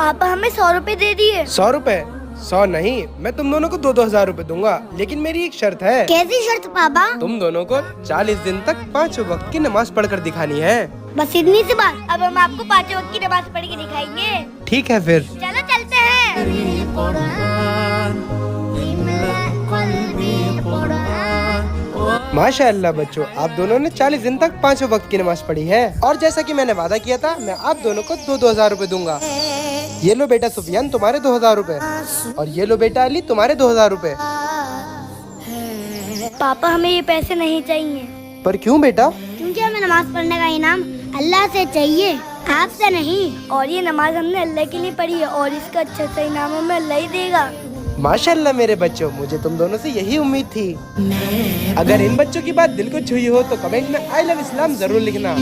पापा हमें 100 रुपए दे दिए। 100 रुपए? 100 नहीं, मैं तुम दोनों को 2-2 हजार रुपए दूंगा, लेकिन मेरी एक शर्त है। कैसी शर्त पापा? तुम दोनों को 40 दिन तक 5 वक्त की नमाज पढ़कर दिखानी है। बस इतनी सी बात? अब हम आपको 5 वक्त की नमाज पढ़ के दिखाएंगे। ठीक है फिर। चलो चलते हैं। माशाअल्लाह बच्चों, आप दोनों ने 40 दिन तक 5 वक्त की नमाज पढ़ी है। और जैसा कि मैंने वादा किया था, मैं आप दोनों को 2-2 हजार रुपए दूंगा। ये लो बेटा सुफियान, तुम्हारे 2 हजार रुपए, और ये लो बेटा अली, तुम्हारे 2 हजार रुपए। पापा हमें ये पैसे नहीं चाहिए। पर क्यों बेटा? क्योंकि हमें नमाज पढ़ने का इनाम अल्लाह से चाहिए, आपसे नहीं। और ये नमाज हमने अल्लाह के लिए पढ़ी है, और इसका अच्छा सा इनाम हमें अल्लाह ही देगा। माशाअल्लाह मेरे बच्चों, मुझे तुम दोनों से यही उम्मीद थी। अगर इन बच्चों की बात दिल को छुई हो तो कमेंट में आई लव इस्लाम जरूर लिखना।